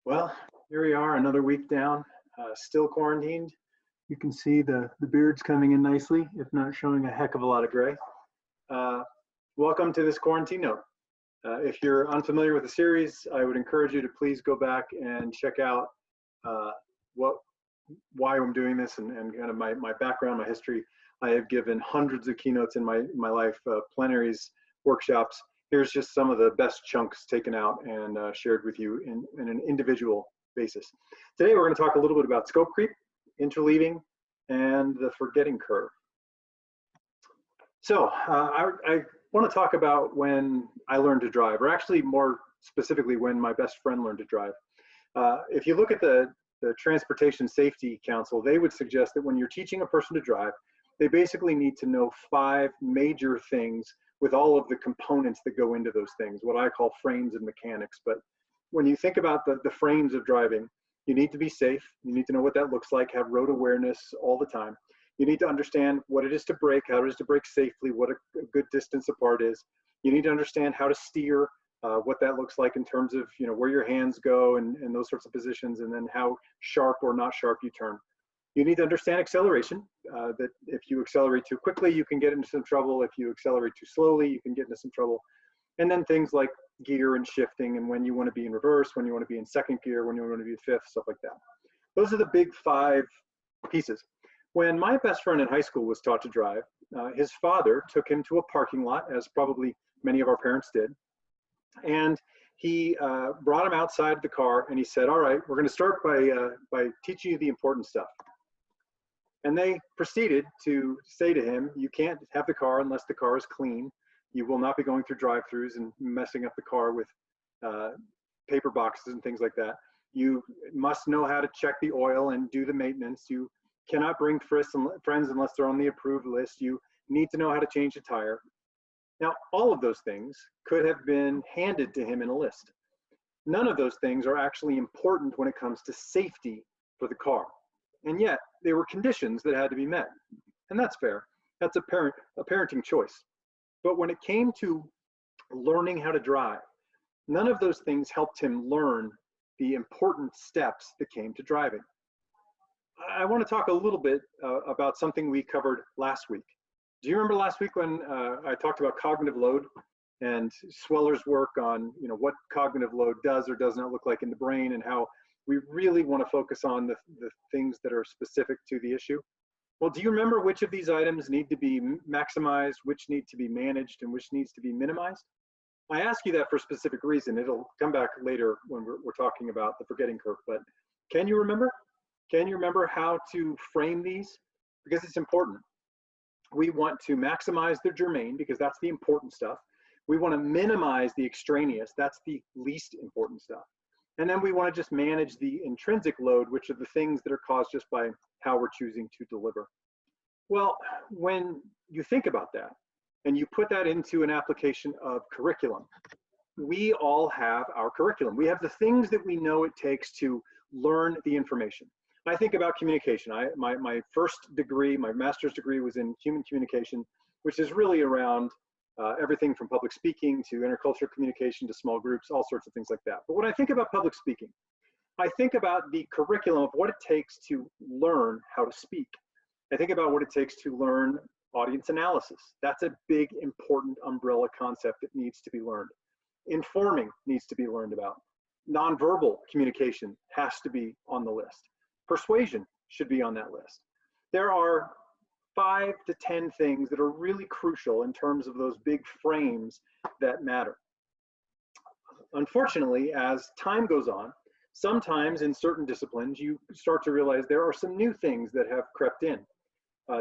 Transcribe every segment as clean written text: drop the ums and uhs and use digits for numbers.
Well, here we are, another week down, still quarantined. You can see the beard's coming in nicely, if not showing a heck of a lot of gray. Welcome to this quarantine note. If you're unfamiliar with the series, I would encourage you to please go back and check out why I'm doing this and kind of my background, my history. I have given hundreds of keynotes in my life, plenaries, workshops. Here's just some of the best chunks taken out and shared with you in an individual basis. Today, we're going to talk a little bit about scope creep, interleaving, and the forgetting curve. So I want to talk about when I learned to drive, or actually more specifically when my best friend learned to drive. If you look at the Transportation Safety Council, they would suggest that when you're teaching a person to drive, they basically need to know 5 major things with all of the components that go into those things, what I call frames and mechanics. But when you think about the frames of driving, you need to be safe. You need to know what that looks like, have road awareness all the time. You need to understand what it is to brake, how it is to brake safely, what a good distance apart is. You need to understand how to steer, what that looks like in terms of where your hands go and those sorts of positions, and then how sharp or not sharp you turn. You need to understand acceleration, that if you accelerate too quickly, you can get into some trouble. If you accelerate too slowly, you can get into some trouble. And then things like gear and shifting, and when you want to be in reverse, when you want to be in second gear, when you want to be in fifth, stuff like that. Those are the big 5 pieces. When my best friend in high school was taught to drive, his father took him to a parking lot, as probably many of our parents did. And he brought him outside the car and he said, all right, we're going to start by teaching you the important stuff. And they proceeded to say to him, you can't have the car unless the car is clean. You will not be going through drive-thrus and messing up the car with paper boxes and things like that. You must know how to check the oil and do the maintenance. You cannot bring friends unless they're on the approved list. You need to know how to change a tire. Now, all of those things could have been handed to him in a list. None of those things are actually important when it comes to safety for the car. And yet, they were conditions that had to be met. And that's fair. That's a parenting choice. But when it came to learning how to drive, none of those things helped him learn the important steps that came to driving. I want to talk a little bit about something we covered last week. Do you remember last week when I talked about cognitive load and Sweller's work on what cognitive load does or does not look like in the brain, and how we really want to focus on the things that are specific to the issue? Well, do you remember which of these items need to be maximized, which need to be managed, and which needs to be minimized? I ask you that for a specific reason. It'll come back later when we're talking about the forgetting curve, but can you remember? Can you remember how to frame these? Because it's important. We want to maximize the germane, because that's the important stuff. We want to minimize the extraneous, that's the least important stuff. And then we want to just manage the intrinsic load, which are the things that are caused just by how we're choosing to deliver. Well, when you think about that and you put that into an application of curriculum, we all have our curriculum. We have the things that we know it takes to learn the information. I think about communication. My first degree, my master's degree, was in human communication, which is really around everything from public speaking to intercultural communication to small groups, all sorts of things like that. But when I think about public speaking, I think about the curriculum of what it takes to learn how to speak. I think about what it takes to learn audience analysis. That's a big, important umbrella concept that needs to be learned. Informing needs to be learned about. Nonverbal communication has to be on the list. Persuasion should be on that list. There are 5 to 10 things that are really crucial in terms of those big frames that matter. Unfortunately, as time goes on, sometimes in certain disciplines, you start to realize there are some new things that have crept in.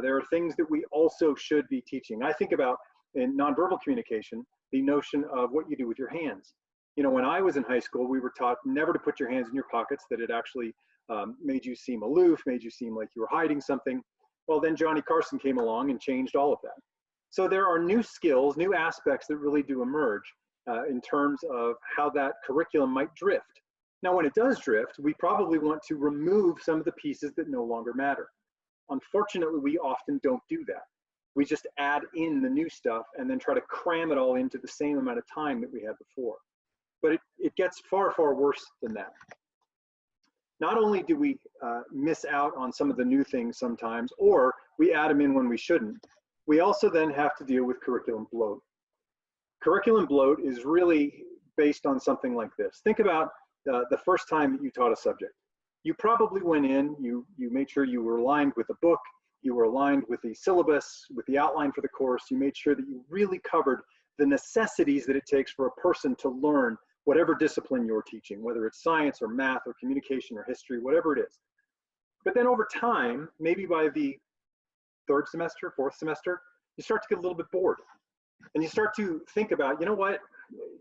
There are things that we also should be teaching. I think about, in nonverbal communication, the notion of what you do with your hands. When I was in high school, we were taught never to put your hands in your pockets, that it actually made you seem aloof, made you seem like you were hiding something. Well, then Johnny Carson came along and changed all of that. So there are new skills, new aspects that really do emerge in terms of how that curriculum might drift. Now, when it does drift, we probably want to remove some of the pieces that no longer matter. Unfortunately, we often don't do that. We just add in the new stuff and then try to cram it all into the same amount of time that we had before. But it gets far, far worse than that. not only do we miss out on some of the new things sometimes, or we add them in when we shouldn't, we also then have to deal with curriculum bloat. Curriculum bloat is really based on something like this. Think about the first time that you taught a subject. You probably went in, you made sure you were aligned with the book, you were aligned with the syllabus, with the outline for the course, you made sure that you really covered the necessities that it takes for a person to learn whatever discipline you're teaching, whether it's science or math or communication or history, whatever it is. But then over time, maybe by the third semester, fourth semester, you start to get a little bit bored. And you start to think about, you know what,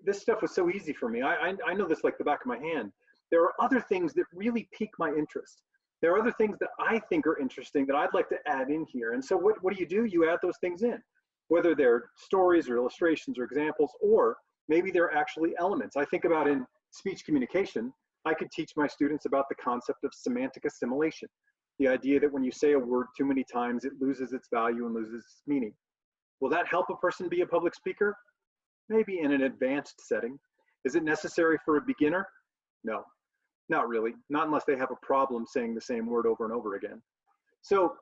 this stuff was so easy for me. I know this like the back of my hand. There are other things that really pique my interest. There are other things that I think are interesting that I'd like to add in here. And so what do? You add those things in, whether they're stories or illustrations or examples, or maybe they're actually elements. I think about in speech communication, I could teach my students about the concept of semantic assimilation, the idea that when you say a word too many times, it loses its value and loses its meaning. Will that help a person be a public speaker? Maybe in an advanced setting. Is it necessary for a beginner? No, not really. Not unless they have a problem saying the same word over and over again. So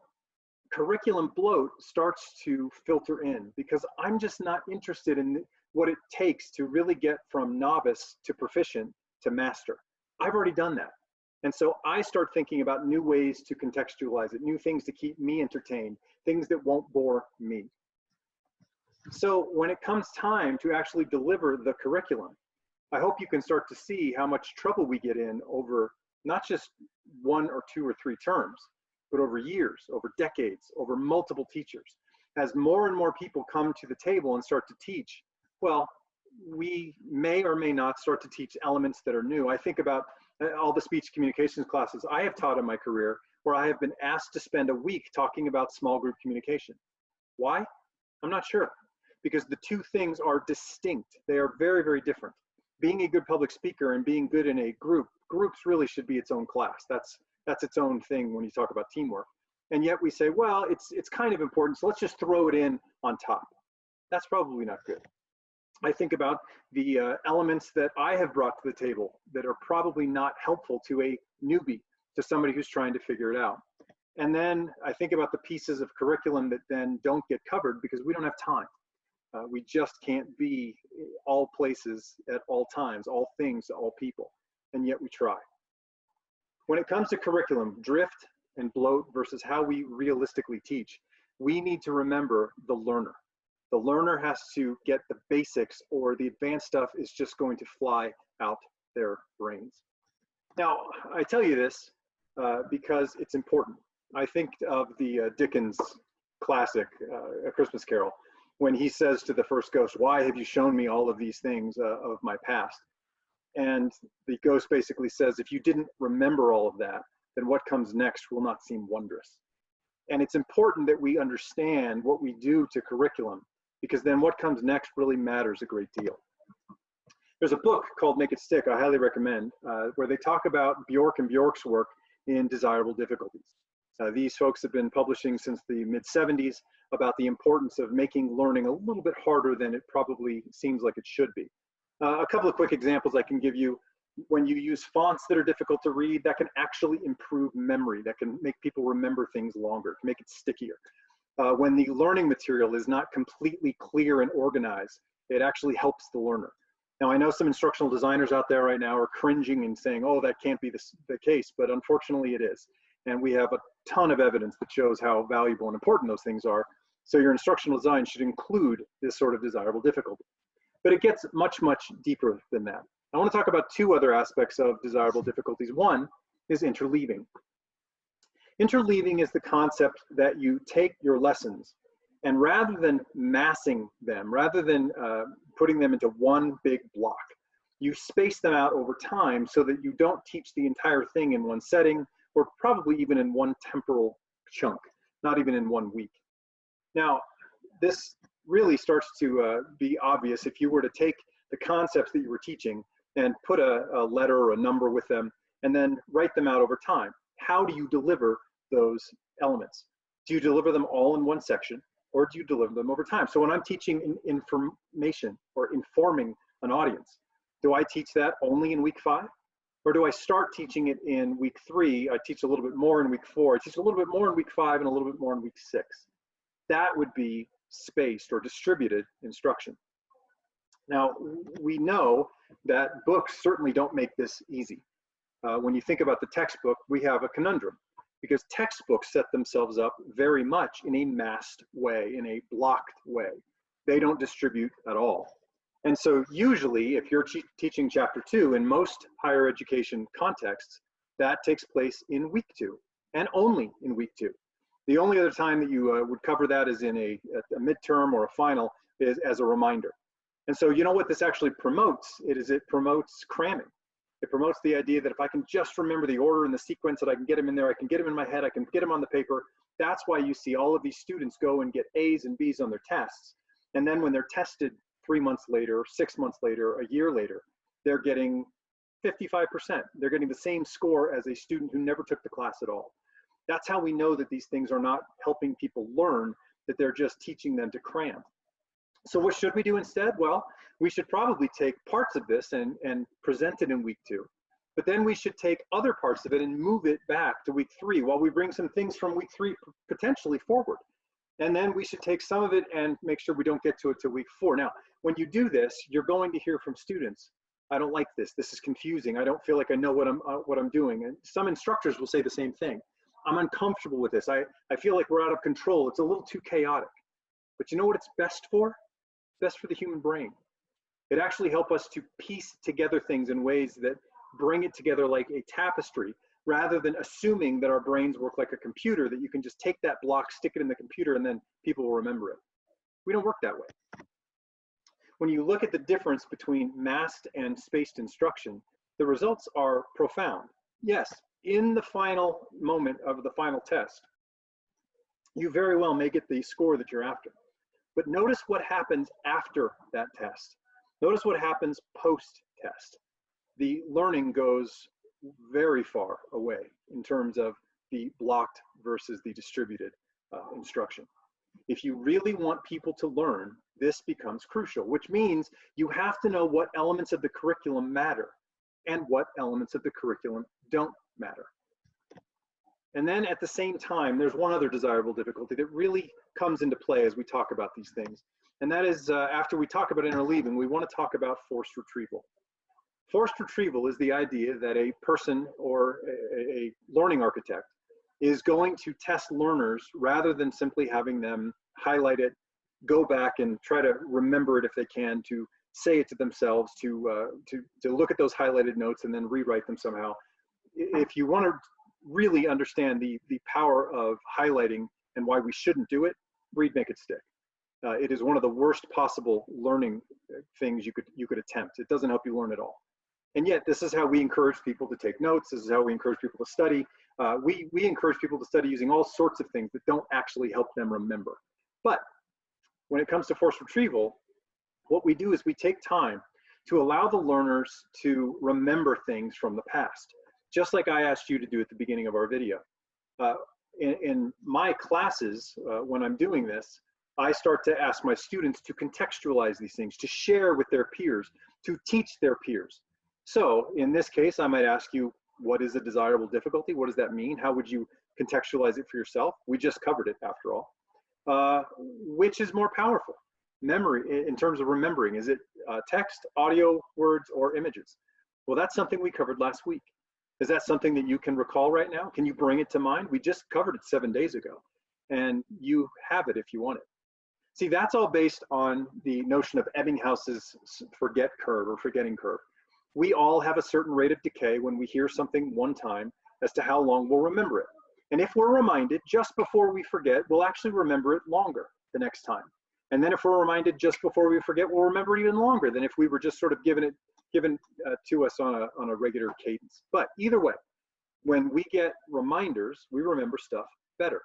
curriculum bloat starts to filter in because I'm just not interested in what it takes to really get from novice to proficient to master. I've already done that. And so I start thinking about new ways to contextualize it, new things to keep me entertained, things that won't bore me. So when it comes time to actually deliver the curriculum, I hope you can start to see how much trouble we get in over not just 1 or 2 or 3 terms, but over years, over decades, over multiple teachers. As more and more people come to the table and start to teach, well, we may or may not start to teach elements that are new. I think about all the speech communications classes I have taught in my career where I have been asked to spend a week talking about small group communication. Why? I'm not sure, because the two things are distinct. They are very, very different. Being a good public speaker and being good in a group, groups really should be its own class. That's its own thing when you talk about teamwork. And yet we say, well, it's kind of important, so let's just throw it in on top. That's probably not good. I think about the elements that I have brought to the table that are probably not helpful to a newbie, to somebody who's trying to figure it out. And then I think about the pieces of curriculum that then don't get covered because we don't have time. We just can't be all places at all times, all things to all people, and yet we try. When it comes to curriculum, drift and bloat versus how we realistically teach, we need to remember the learner. The learner has to get the basics or the advanced stuff is just going to fly out their brains. Now, I tell you this because it's important. I think of the Dickens classic, A Christmas Carol, when he says to the first ghost, "Why have you shown me all of these things of my past?" And the ghost basically says, if you didn't remember all of that, then what comes next will not seem wondrous. And it's important that we understand what we do to curriculum, because then what comes next really matters a great deal. There's a book called Make It Stick, I highly recommend, where they talk about Bjork and Bjork's work in desirable difficulties. These folks have been publishing since the mid-70s about the importance of making learning a little bit harder than it probably seems like it should be. A couple of quick examples I can give you. When you use fonts that are difficult to read, that can actually improve memory, that can make people remember things longer, make it stickier. When the learning material is not completely clear and organized, it actually helps the learner. Now, I know some instructional designers out there right now are cringing and saying, oh, that can't be the case, but unfortunately it is. And we have a ton of evidence that shows how valuable and important those things are. So your instructional design should include this sort of desirable difficulty. But it gets much, much deeper than that. I want to talk about 2 other aspects of desirable difficulties. One is interleaving. Interleaving is the concept that you take your lessons and rather than massing them, rather than putting them into one big block, you space them out over time so that you don't teach the entire thing in one setting or probably even in one temporal chunk, not even in 1 week. Now, this really starts to be obvious if you were to take the concepts that you were teaching and put a letter or a number with them and then write them out over time. How do you deliver those elements? Do you deliver them all in one section or do you deliver them over time? So when I'm teaching information or informing an audience, do I teach that only in week 5? Or do I start teaching it in week 3, I teach a little bit more in week 4, I teach a little bit more in week 5, and a little bit more in week 6? That would be spaced or distributed instruction. Now, we know that books certainly don't make this easy. When you think about the textbook, we have a conundrum, because textbooks set themselves up very much in a masked way, in a blocked way. They don't distribute at all. And so usually, if you're teaching chapter 2 in most higher education contexts, that takes place in week 2, and only in week 2. The only other time that you would cover that is in a midterm or a final, is as a reminder. And so you know what this actually promotes? It promotes cramming. It promotes the idea that if I can just remember the order and the sequence, that I can get them in there, I can get them in my head, I can get them on the paper. That's why you see all of these students go and get A's and B's on their tests. And then when they're tested 3 months later, 6 months later, a year later, they're getting 55%. They're getting the same score as a student who never took the class at all. That's how we know that these things are not helping people learn, that they're just teaching them to cram. So what should we do instead? Well, we should probably take parts of this and present it in week 2. But then we should take other parts of it and move it back to week 3 while we bring some things from week 3 potentially forward. And then we should take some of it and make sure we don't get to it till week 4. Now, when you do this, you're going to hear from students, I don't like this. This is confusing. I don't feel like I know what I'm doing. And some instructors will say the same thing. I'm uncomfortable with this. I feel like we're out of control. It's a little too chaotic. But you know what it's best for? Best for the human brain. It actually helps us to piece together things in ways that bring it together like a tapestry, rather than assuming that our brains work like a computer, that you can just take that block, stick it in the computer, and then people will remember it. We don't work that way. When you look at the difference between masked and spaced instruction, the results are profound. Yes, in the final moment of the final test, you very well may get the score that you're after. But notice what happens after that test. Notice what happens post-test. The learning goes very far away in terms of the blocked versus the distributed instruction. If you really want people to learn, this becomes crucial, which means you have to know what elements of the curriculum matter and what elements of the curriculum don't matter. And then at the same time, there's one other desirable difficulty that really comes into play as we talk about these things. And that is, after we talk about interleaving, we want to talk about forced retrieval. Forced retrieval is the idea that a person or a learning architect is going to test learners rather than simply having them highlight it, go back and try to remember it if they can, to say it to themselves, to look at those highlighted notes and then rewrite them somehow. If you want to really understand the power of highlighting and why we shouldn't do it, read, make it stick. It is one of the worst possible learning things you could attempt. It doesn't help you learn at all. And yet, this is how we encourage people to take notes. This is how we encourage people to study. We encourage people to study using all sorts of things that don't actually help them remember. But when it comes to forced retrieval, what we do is we take time to allow the learners to remember things from the past, just like I asked you to do at the beginning of our video. In my classes, when I'm doing this, I start to ask my students to contextualize these things, to share with their peers, to teach their peers. So in this case, I might ask you, what is a desirable difficulty? What does that mean? How would you contextualize it for yourself? We just covered it after all. Which is more powerful? Memory, in terms of remembering, is it text, audio, words, or images? Well, that's something we covered last week. Is that something that you can recall right now? Can you bring it to mind? We just covered it 7 days ago, and you have it if you want it. See, that's all based on the notion of Ebbinghaus's forget curve or forgetting curve. We all have a certain rate of decay when we hear something one time as to how long we'll remember it. And if we're reminded just before we forget, we'll actually remember it longer the next time. And then if we're reminded just before we forget, we'll remember it even longer than if we were just sort of given to us on a regular cadence. But either way, when we get reminders, we remember stuff better.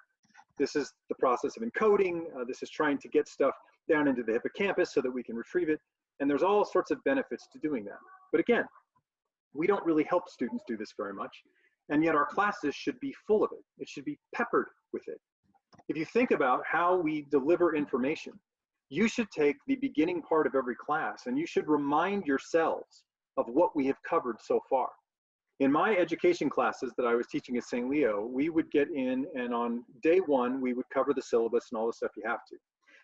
This is the process of encoding. This is trying to get stuff down into the hippocampus so that we can retrieve it. And there's all sorts of benefits to doing that. But again, we don't really help students do this very much. And yet our classes should be full of it. It should be peppered with it. If you think about how we deliver information, you should take the beginning part of every class and you should remind yourselves of what we have covered so far. In my education classes that I was teaching at St. Leo, we would get in, and on day 1, we would cover the syllabus and all the stuff you have to.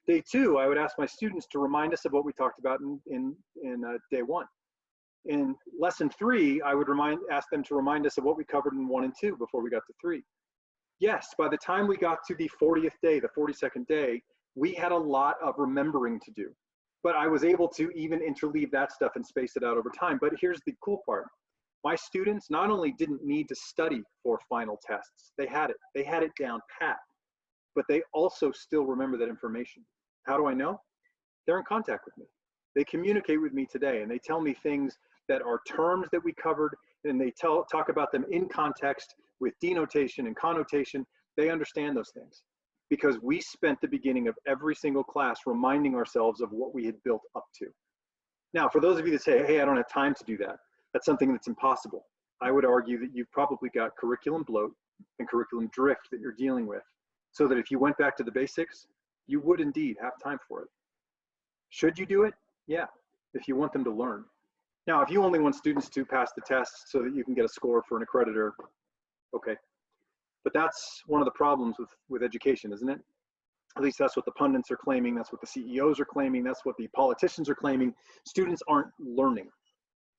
Day 2, I would ask my students to remind us of what we talked about in day 1. In lesson 3, I would ask them to remind us of what we covered in 1 and 2 before we got to 3. Yes, by the time we got to the 40th day, the 42nd day, we had a lot of remembering to do. But I was able to even interleave that stuff and space it out over time. But here's the cool part. My students not only didn't need to study for final tests, they had it down pat, but they also still remember that information. How do I know? They're in contact with me. They communicate with me today, and they tell me things that are terms that we covered, and they talk about them in context with denotation and connotation. They understand those things because we spent the beginning of every single class reminding ourselves of what we had built up to. Now, for those of you that say, hey, I don't have time to do that, that's something that's impossible. I would argue that you've probably got curriculum bloat and curriculum drift that you're dealing with, so that if you went back to the basics, you would indeed have time for it. Should you do it? Yeah, if you want them to learn. Now, if you only want students to pass the test so that you can get a score for an accreditor, okay. But that's one of the problems with education, isn't it? At least that's what the pundits are claiming, that's what the CEOs are claiming, that's what the politicians are claiming. Students aren't learning.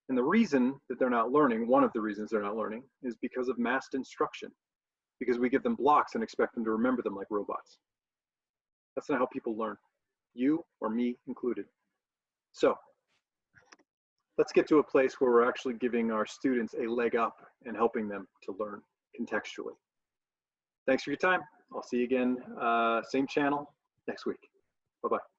And the reason that they're not learning, one of the reasons they're not learning, is because of massed instruction. Because we give them blocks and expect them to remember them like robots. That's not how people learn, you or me included. So let's get to a place where we're actually giving our students a leg up and helping them to learn contextually. Thanks for your time. I'll see you again, same channel next week. Bye-bye.